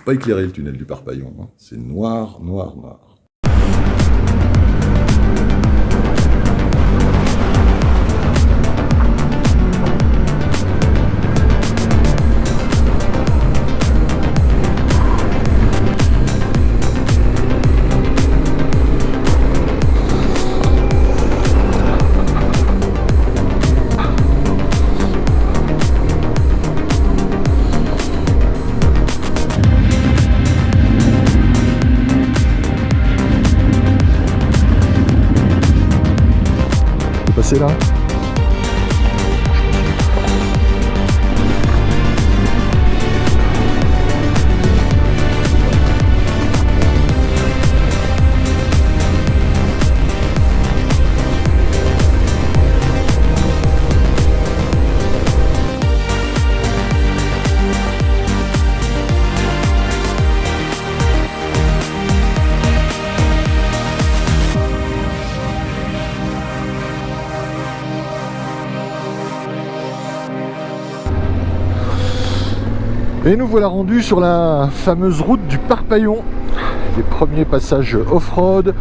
pas éclairé le tunnel du Parpaillon, hein. C'est noir, noir, noir. C'est là. Et nous voilà rendus sur la fameuse route du Parpaillon. Les premiers passages off-road.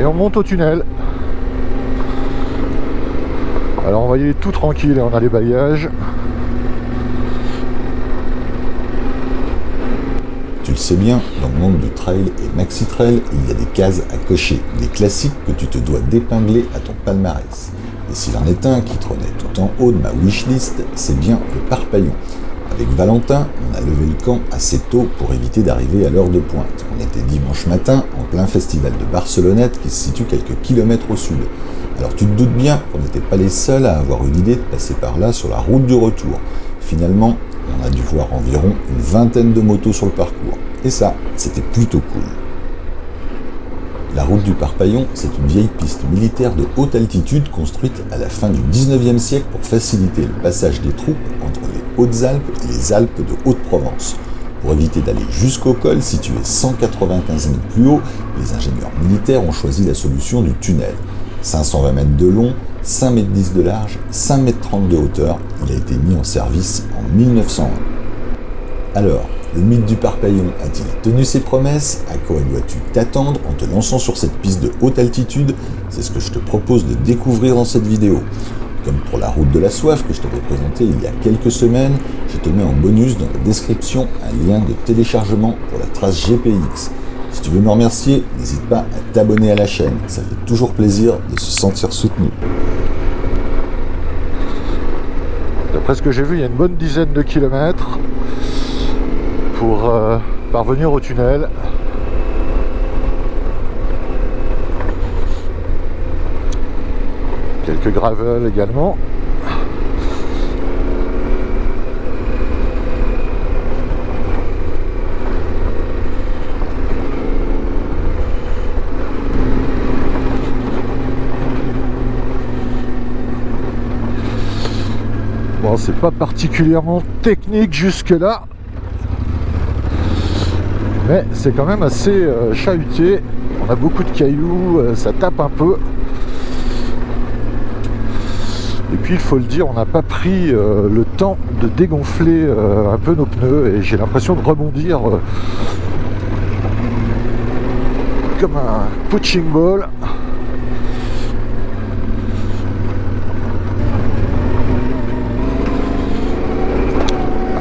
Et on monte au tunnel. Alors on va y aller tout tranquille et on a les bagages. Tu le sais bien, dans le monde du trail et maxi-trail, il y a des cases à cocher, des classiques que tu te dois d'épingler à ton palmarès. Et s'il en est un qui trônait tout en haut de ma wishlist, c'est bien le Parpaillon. Avec Valentin, on a levé le camp assez tôt pour éviter d'arriver à l'heure de pointe. On était dimanche matin en plein festival de Barcelonnette qui se situe quelques kilomètres au sud. Alors tu te doutes bien qu'on n'était pas les seuls à avoir une idée de passer par là sur la route du retour. Finalement, on a dû voir environ une vingtaine de motos sur le parcours. Et ça, c'était plutôt cool. La route du Parpaillon, c'est une vieille piste militaire de haute altitude construite à la fin du 19e siècle pour faciliter le passage des troupes entre les Hautes-Alpes et les Alpes de Haute-Provence. Pour éviter d'aller jusqu'au col, situé 195 mètres plus haut, les ingénieurs militaires ont choisi la solution du tunnel. 520 mètres de long, 5 mètres 10 de large, 5 mètres 30 de hauteur, il a été mis en service en 1901. Alors, le mythe du Parpaillon a-t-il tenu ses promesses? À quoi dois-tu t'attendre en te lançant sur cette piste de haute altitude? C'est ce que je te propose de découvrir dans cette vidéo. Comme pour la route de la soif que je t'avais présentée il y a quelques semaines, je te mets en bonus dans la description un lien de téléchargement pour la trace GPX. Si tu veux me remercier, n'hésite pas à t'abonner à la chaîne, ça fait toujours plaisir de se sentir soutenu. D'après ce que j'ai vu, il y a une bonne dizaine de kilomètres pour parvenir au tunnel. Quelques gravels également. Bon, c'est pas particulièrement technique jusque là, mais c'est quand même assez chahuté. On a beaucoup de cailloux, ça tape un peu. Et puis il faut le dire, on n'a pas pris le temps de dégonfler un peu nos pneus et j'ai l'impression de rebondir comme un punching ball.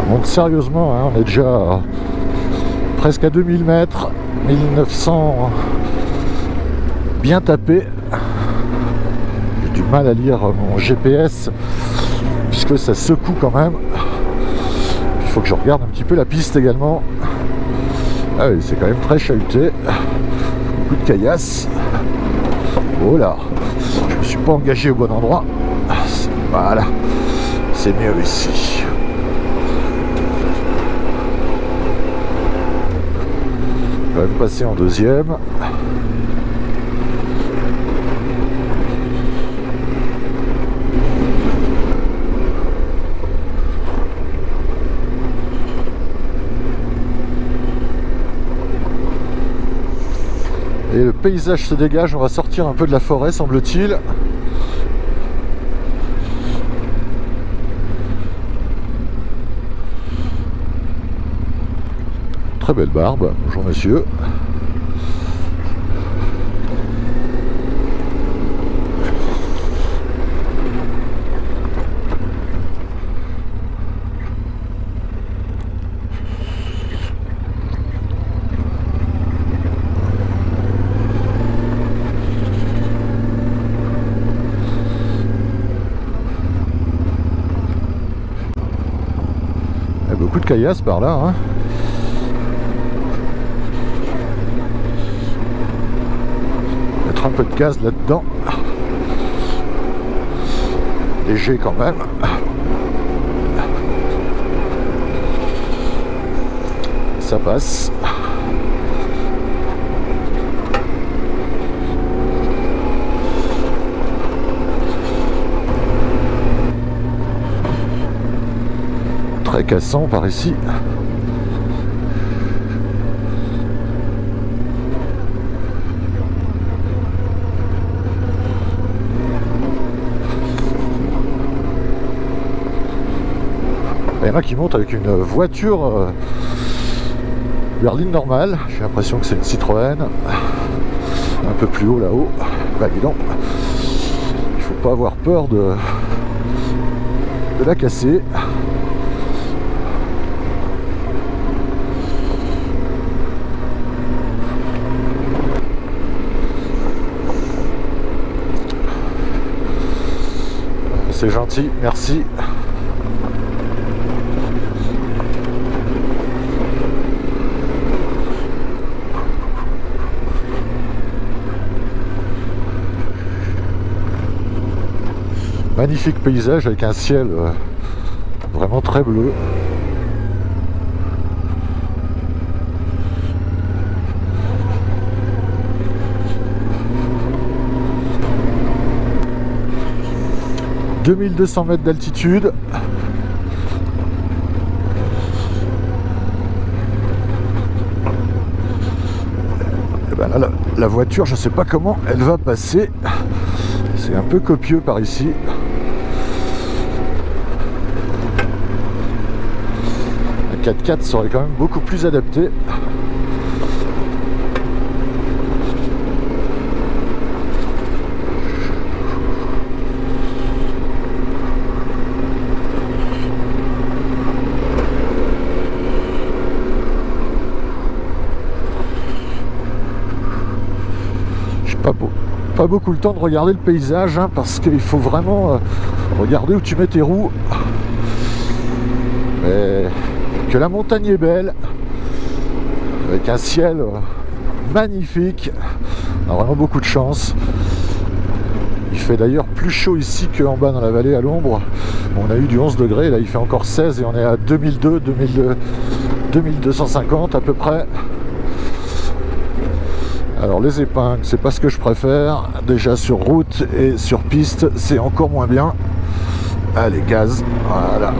On monte sérieusement, hein, on est déjà presque à 2000 mètres, 1900 bien tapé. J'ai du mal à lire mon GPS puisque ça secoue quand même. Il faut que je regarde un petit peu la piste également. Ah oui, c'est quand même très chahuté. Beaucoup de caillasses. Oh là, je me suis pas engagé au bon endroit. Voilà, c'est mieux ici. Je vais même passer en deuxième. Et le paysage se dégage, on va sortir un peu de la forêt, semble-t-il. très belle barbe. Bonjour monsieur. Il y a beaucoup de caillasses par là, hein. Mettre un peu de gaz là-dedans. Léger quand même. Ça passe. Très cassant par ici. Il y en a qui montent avec une voiture berline normale. J'ai l'impression que c'est une Citroën. Un peu plus haut là-haut. Bah dis donc. Il faut pas avoir peur de la casser. C'est gentil, merci. Magnifique paysage avec un ciel vraiment très bleu. « 2200 mètres d'altitude. » Et ben là, la voiture, je sais pas comment elle va passer. C'est un peu copieux par ici. Un 4x4 serait quand même beaucoup plus adapté. Pas beaucoup le temps de regarder le paysage, hein, parce qu'il faut vraiment regarder où tu mets tes roues. Mais que la montagne est belle, avec un ciel magnifique. On a vraiment beaucoup de chance. Il fait d'ailleurs plus chaud ici qu'en bas dans la vallée à l'ombre. On a eu du 11 degrés, là il fait encore 16 et on est à 2250 à peu près. Alors les épingles, c'est pas ce que je préfère. Déjà sur route et sur piste, c'est encore moins bien. Allez, gaz, voilà.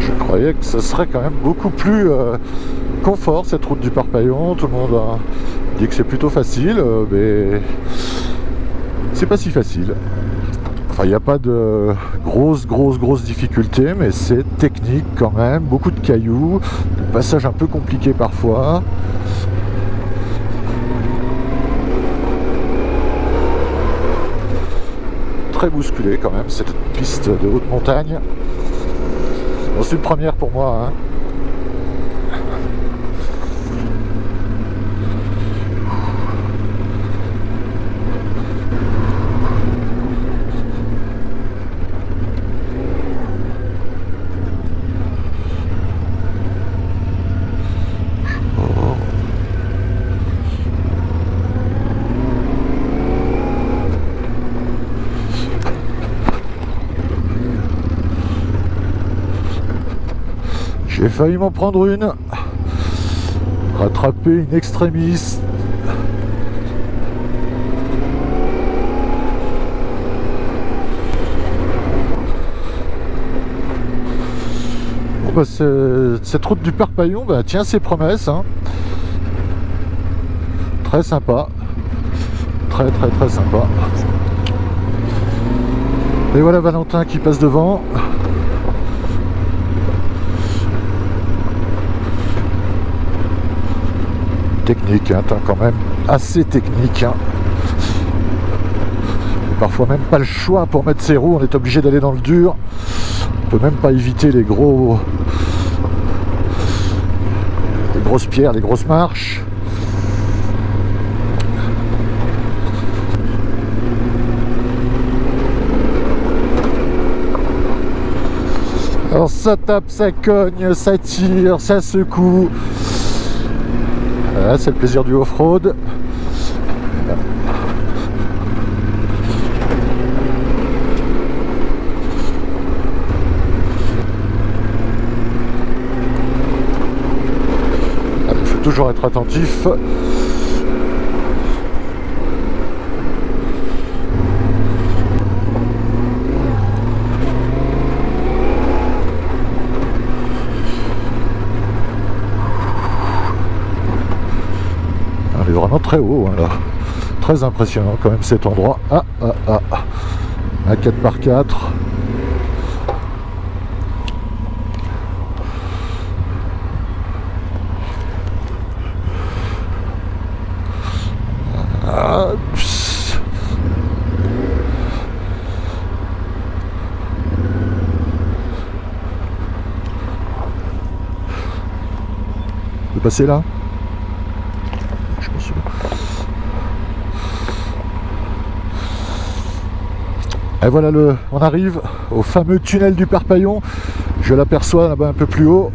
Je croyais que ce serait quand même beaucoup plus confort cette route du Parpaillon. Tout le monde dit que c'est plutôt facile, mais c'est pas si facile. Enfin, il n'y a pas de grosses difficultés, mais c'est technique quand même. Beaucoup de cailloux, des passages un peu compliqués parfois. Très bousculé quand même, cette piste de haute montagne. Bon, c'est une première pour moi, hein. J'ai failli m'en prendre une, rattraper une extrémiste. Bon bah cette route du Parpaillon, bah, tient ses promesses, hein. Très sympa. très très très sympa. Et voilà Valentin qui passe devant. Technique, hein, quand même assez technique. Hein. Et parfois même pas le choix pour mettre ses roues, on est obligé d'aller dans le dur. On peut même pas éviter les grosses pierres, les grosses marches. Alors ça tape, ça cogne, ça tire, ça secoue. Voilà, c'est le plaisir du off-road. Il faut toujours être attentif. On est vraiment très haut, hein, là. Très impressionnant quand même cet endroit. Un 4x4. On peut passer là? Je pense que... Et voilà, on arrive au fameux tunnel du Parpaillon. Je l'aperçois là-bas un peu plus haut.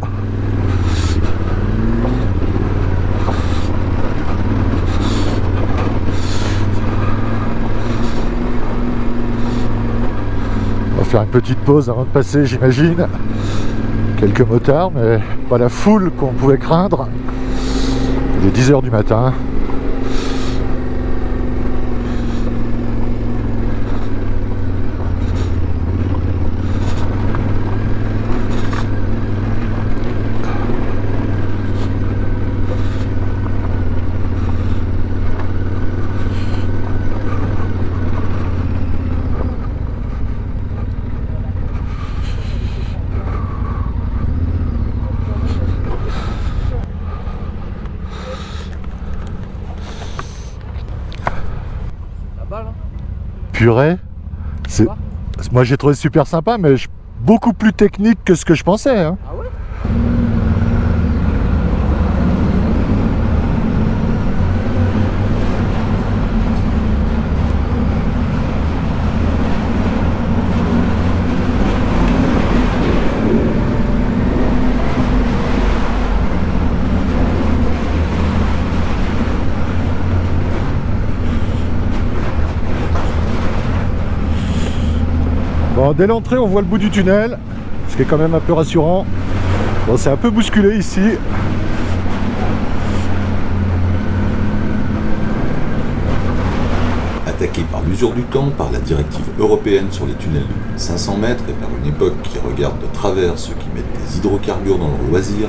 On va faire une petite pause avant de passer, j'imagine. Quelques motards, mais pas la foule qu'on pouvait craindre. Il est 10 h du matin. Purée, moi j'ai trouvé super sympa, mais beaucoup plus technique que ce que je pensais. Hein. Ah ouais? Bon, dès l'entrée, on voit le bout du tunnel, ce qui est quand même un peu rassurant. Bon, c'est un peu bousculé ici. Attaqué par l'usure du temps, par la directive européenne sur les tunnels de plus de 500 mètres et par une époque qui regarde de travers ceux qui mettent des hydrocarbures dans le loisir,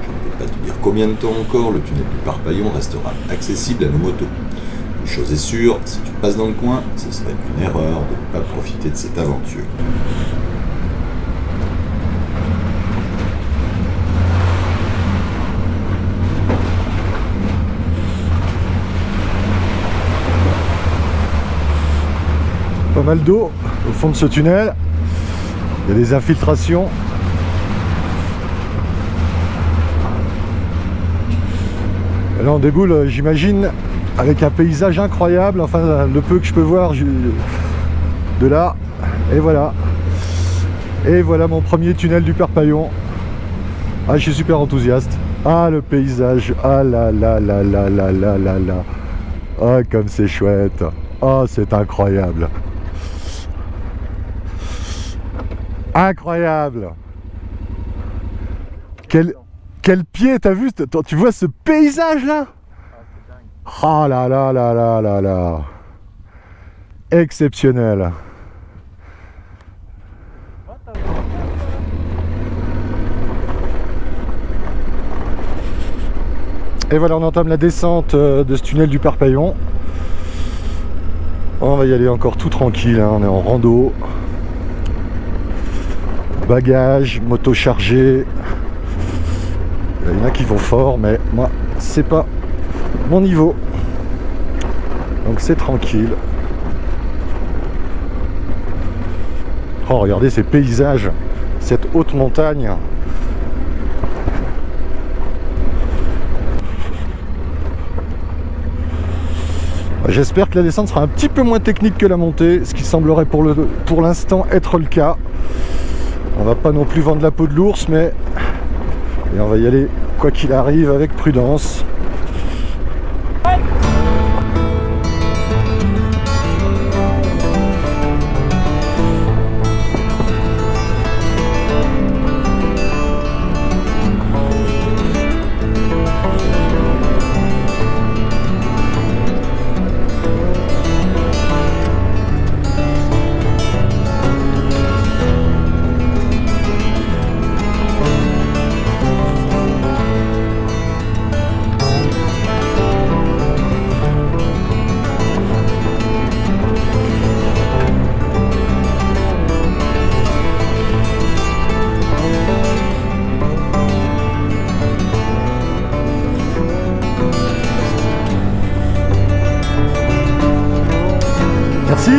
je ne peux pas te dire combien de temps encore le tunnel du Parpaillon restera accessible à nos motos. Une chose est sûre, si tu passes dans le coin, ce serait une erreur de ne pas profiter de cette aventure. Pas mal d'eau au fond de ce tunnel. Il y a des infiltrations. Et là on déboule, j'imagine, avec un paysage incroyable, enfin le peu que je peux voir de là. Et voilà. Et voilà mon premier tunnel du Parpaillon. Ah, je suis super enthousiaste. Ah, le paysage. Ah là là là là là là là là. Ah, comme c'est chouette. Ah, c'est incroyable. Incroyable. Quel pied, t'as vu? Tu vois ce paysage là? Oh là là là là là là. Exceptionnel. Et voilà, on entame la descente de ce tunnel du Parpaillon. On va y aller encore tout tranquille, hein. On est en rando. Bagages, moto chargée. Il y en a qui vont fort, mais moi, c'est pas mon niveau. Donc c'est tranquille. Oh, regardez ces paysages, cette haute montagne. J'espère que la descente sera un petit peu moins technique que la montée, ce qui semblerait pour l'instant être le cas. On va pas non plus vendre la peau de l'ours, mais et on va y aller quoi qu'il arrive avec prudence. Merci.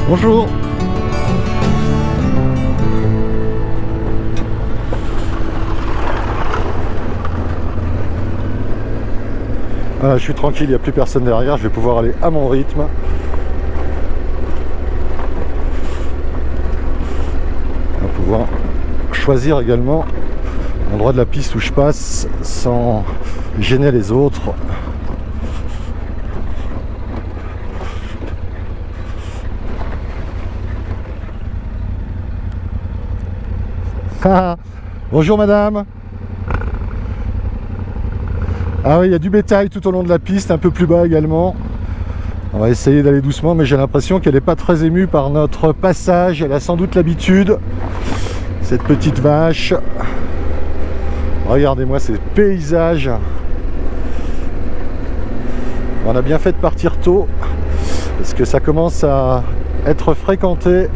Bonjour. Voilà, je suis tranquille, il n'y a plus personne derrière, je vais pouvoir aller à mon rythme. On va pouvoir choisir également l'endroit de la piste où je passe sans gêner les autres. Bonjour madame. Ah oui, il y a du bétail tout au long de la piste, un peu plus bas également. On va essayer d'aller doucement, mais j'ai l'impression qu'elle n'est pas très émue par notre passage. Elle a sans doute l'habitude, cette petite vache. Regardez-moi ces paysages. On a bien fait de partir tôt, parce que ça commence à être fréquenté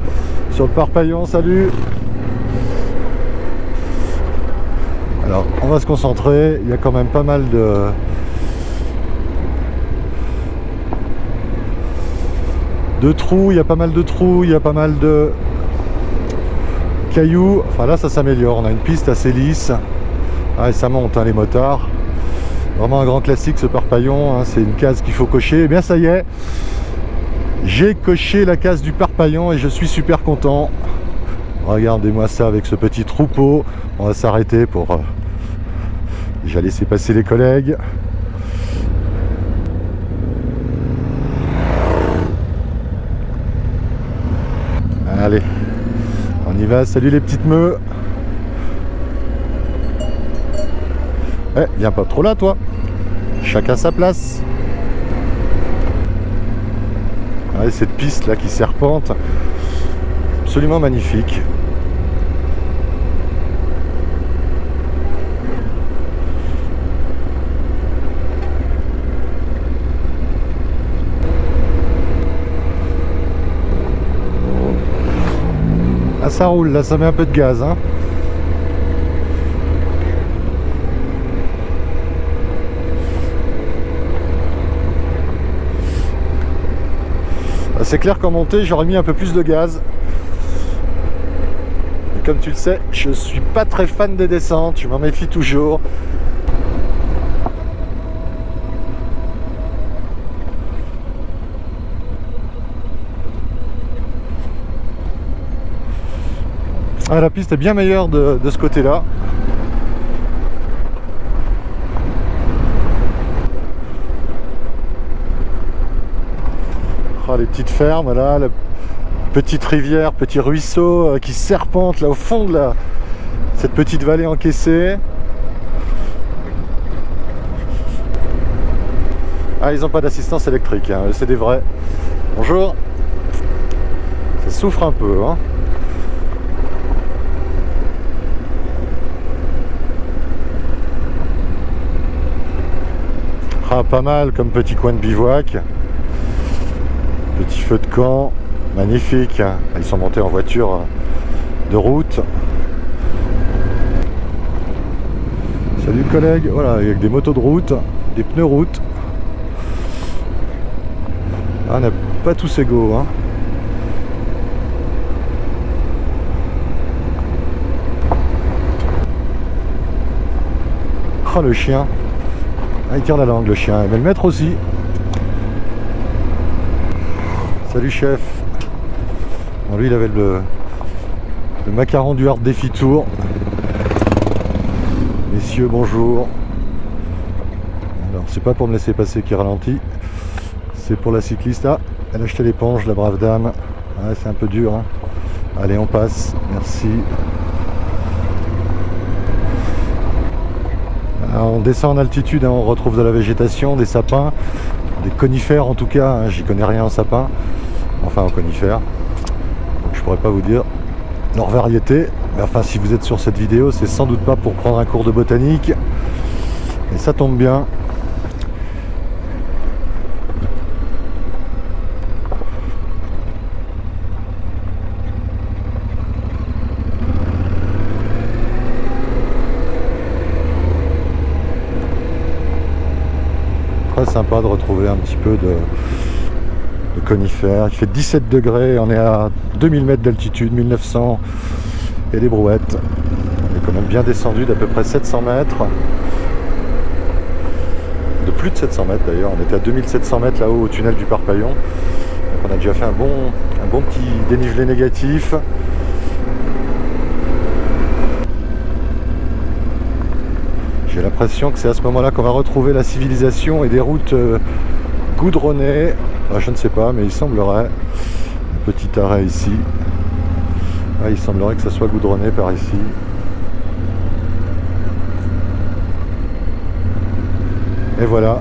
sur le Parpaillon. Salut. Alors, on va se concentrer. Il y a quand même pas mal de trous. Il y a pas mal de trous. Il y a pas mal de cailloux. Enfin là, ça s'améliore. On a une piste assez lisse. Ah, et ça monte, hein, les motards. Vraiment un grand classique, ce Parpaillon. Hein. C'est une case qu'il faut cocher. Et bien, ça y est. J'ai coché la case du Parpaillon et je suis super content. Regardez-moi ça avec ce petit troupeau. On va s'arrêter pour déjà laisser passer les collègues. Allez, on y va. Salut les petites meules. Eh, viens pas trop là toi. Chacun sa place. Allez, cette piste là qui serpente. Absolument magnifique. Ah, ça roule, là ça met un peu de gaz, hein. C'est clair qu'en montée j'aurais mis un peu plus de gaz. Et comme tu le sais, je suis pas très fan des descentes, je m'en méfie toujours. Ah, la piste est bien meilleure de ce côté-là. Ah, les petites fermes là, la petite rivière, petit ruisseau qui serpente là au fond de cette petite vallée encaissée. Ah, ils n'ont pas d'assistance électrique, hein. C'est des vrais. Bonjour. Ça souffre un peu, hein. Ah, pas mal comme petit coin de bivouac. Petit feu de camp, magnifique. Ils sont montés en voiture de route. Salut collègues, voilà, avec des motos de route, des pneus route. Ah, on n'a pas tous égaux, hein. Oh, le chien. Ah, il tire la langue, le chien. Mais le maître aussi. Salut chef. Bon, lui il avait le macaron du Hard Défi Tour. Messieurs, bonjour. Alors c'est pas pour me laisser passer qui ralentit, c'est pour la cycliste. Ah, elle a acheté l'éponge, la brave dame. Ah, c'est un peu dur, hein. Allez, on passe, merci. Alors, on descend en altitude, hein, on retrouve de la végétation, des sapins, des conifères en tout cas, hein, j'y connais rien en sapin. Enfin en conifères, donc je pourrais pas vous dire leur variété, mais enfin si vous êtes sur cette vidéo c'est sans doute pas pour prendre un cours de botanique, et ça tombe bien. Très sympa de retrouver un petit peu de conifères. Il fait 17 degrés, on est à 2000 mètres d'altitude, 1900 et des brouettes. On est quand même bien descendu d'à peu près 700 mètres. De plus de 700 mètres d'ailleurs, on était à 2700 mètres là-haut au tunnel du Parpaillon. Donc on a déjà fait un bon petit dénivelé négatif. J'ai l'impression que c'est à ce moment-là qu'on va retrouver la civilisation et des routes goudronnées. Ah, je ne sais pas, mais il semblerait. Un petit arrêt ici. Ah, il semblerait que ça soit goudronné par ici. Et voilà,